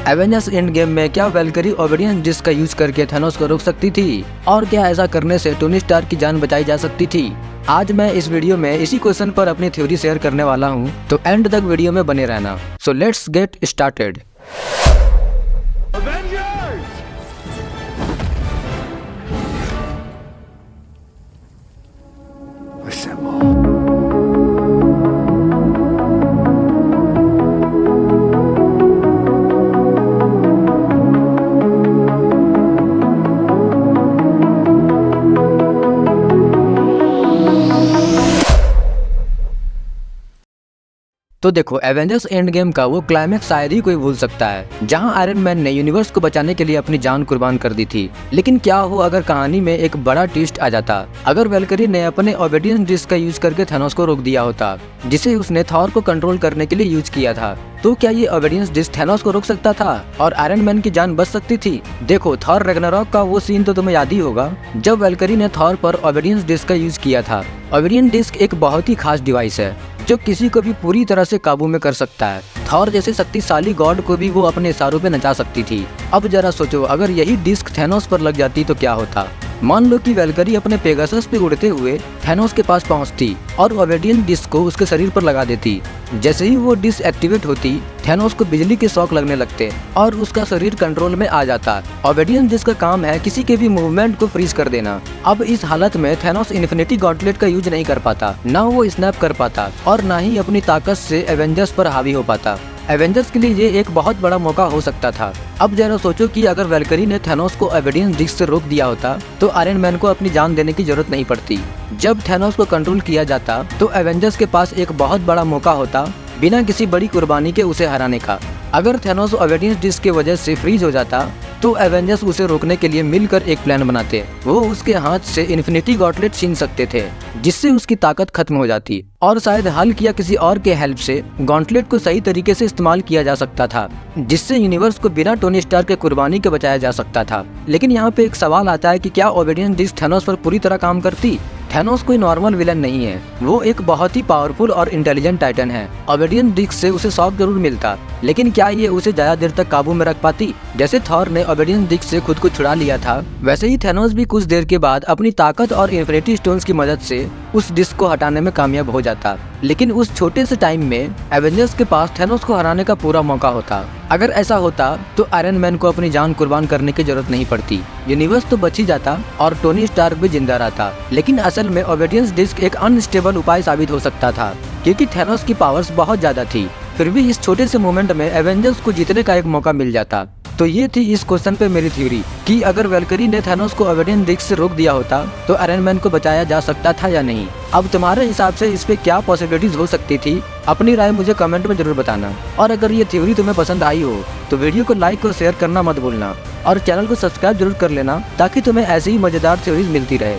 Avengers end game में क्या Valkyrie ओबेडियन disc का यूज करके थैनोस को रोक सकती थी, और क्या ऐसा करने से टोनी स्टार्क की जान बचाई जा सकती थी? आज मैं इस वीडियो में इसी क्वेश्चन पर अपनी थ्योरी शेयर करने वाला हूँ, तो एंड तक वीडियो में बने रहना। So let's get started. तो देखो, एवेंजर्स एंड गेम का वो क्लाइमेक्स शायद ही कोई भूल सकता है, जहां आयरन मैन ने यूनिवर्स को बचाने के लिए अपनी जान कुर्बान कर दी थी। लेकिन क्या हो अगर कहानी में एक बड़ा ट्विस्ट आ जाता, अगर वैल्करी ने अपने ओबेडियन डिस्क का यूज करके थैनोस को रोक दिया होता, जिसे उसने थॉर को कंट्रोल करने के लिए यूज किया था। तो क्या ये ओबेडियंस डिस्क थैनोस को रोक सकता था और आयरन मैन की जान बच सकती थी? देखो, थॉर रैग्नारॉक का वो सीन तो तुम्हें याद ही होगा, जब वैल्करी ने थॉर पर ओबेडियंस डिस्क का यूज किया था। ओबेडियन डिस्क एक बहुत ही खास डिवाइस है जो किसी को भी पूरी तरह से काबू में कर सकता है। थॉर जैसे शक्तिशाली गॉड को भी वो अपने इशारों पे नचा सकती थी। अब जरा सोचो, अगर यही डिस्क थैनोस पर लग जाती तो क्या होता? मान लो कि वैल्करी अपने पेगासस पे उड़ते हुए थैनोस के पास पहुंचती और ओबेडियन डिस्क को उसके शरीर पर लगा देती। जैसे ही वो डिस्क एक्टिवेट होती, थैनोस को बिजली के शॉक लगने लगते और उसका शरीर कंट्रोल में आ जाता। ओबेडियन डिस्क का काम है किसी के भी मूवमेंट को फ्रीज कर देना। अब इस हालत में थैनोस इन्फिनिटी गॉन्टलेट का यूज नहीं कर पाता, ना वो स्नैप कर पाता और ना ही अपनी ताकत से एवेंजर्स पर हावी हो पाता। एवेंजर्स के लिए ये एक बहुत बड़ा मौका हो सकता था। अब जरा सोचो कि अगर वैल्करी ने थैनोस को ओबेडियन डिस्क से रोक दिया होता, तो आयरन मैन को अपनी जान देने की जरूरत नहीं पड़ती। जब थैनोस को कंट्रोल किया जाता, तो एवेंजर्स के पास एक बहुत बड़ा मौका होता बिना किसी बड़ी कुर्बानी के उसे हराने का। अगर थैनोस ओबेडियन डिस्क की वजह से फ्रीज हो जाता, तो एवेंजर्स उसे रोकने के लिए मिलकर एक प्लान बनाते। वो उसके हाथ से इन्फिनिटी गॉन्टलेट छीन सकते थे, जिससे उसकी ताकत खत्म हो जाती और शायद हल्क या किसी और के हेल्प से गॉन्टलेट को सही तरीके से इस्तेमाल किया जा सकता था, जिससे यूनिवर्स को बिना टोनी स्टार्क के कुर्बानी के बचाया जा सकता था। लेकिन यहाँ पे एक सवाल आता है कि क्या ओबेडियन डिस्क थैनोस पर पूरी तरह काम करती? थैनोस कोई नॉर्मल विलन नहीं है, वो एक बहुत ही पावरफुल और इंटेलिजेंट टाइटन है। ओबेडियन डिस्क से उसे शॉक जरूर मिलता, लेकिन क्या ये उसे ज्यादा देर तक काबू में रख पाती? जैसे थॉर ने ओबेडियन डिस्क से खुद को छुड़ा लिया था, वैसे ही थैनोस भी कुछ देर के बाद अपनी ताकत और इन्फिनिटी स्टोन्स की मदद से उस डिस्क को हटाने में कामयाब हो जाता। लेकिन उस छोटे से टाइम में एवेंजर्स के पास थैनोस को हराने का पूरा मौका होता। अगर ऐसा होता तो आयरन मैन को अपनी जान कुर्बान करने की जरूरत नहीं पड़ती, यूनिवर्स तो बच ही जाता और टोनी स्टार्क भी जिंदा रहता। लेकिन असल में ओबेडियन डिस्क एक अनस्टेबल उपाय साबित हो सकता था, क्योंकि थैनोस की पावर्स बहुत ज्यादा थी। फिर भी इस छोटे से मोमेंट में एवेंजर्स को जीतने का एक मौका मिल जाता। तो ये थी इस क्वेश्चन पे मेरी थ्योरी कि अगर वैल्करी ने थैनोस को ओबेडियन डिस्क से रोक दिया होता, तो आयरन मैन को बचाया जा सकता था या नहीं। अब तुम्हारे हिसाब से इस पे क्या पॉसिबिलिटीज हो सकती थी? अपनी राय मुझे कमेंट में जरूर बताना। और अगर ये थ्योरी तुम्हें पसंद आई हो तो वीडियो को लाइक और शेयर करना मत भूलना, और चैनल को सब्सक्राइब जरूर कर लेना, ताकि तुम्हें ऐसी ही मजेदार थ्योरीज मिलती रहे।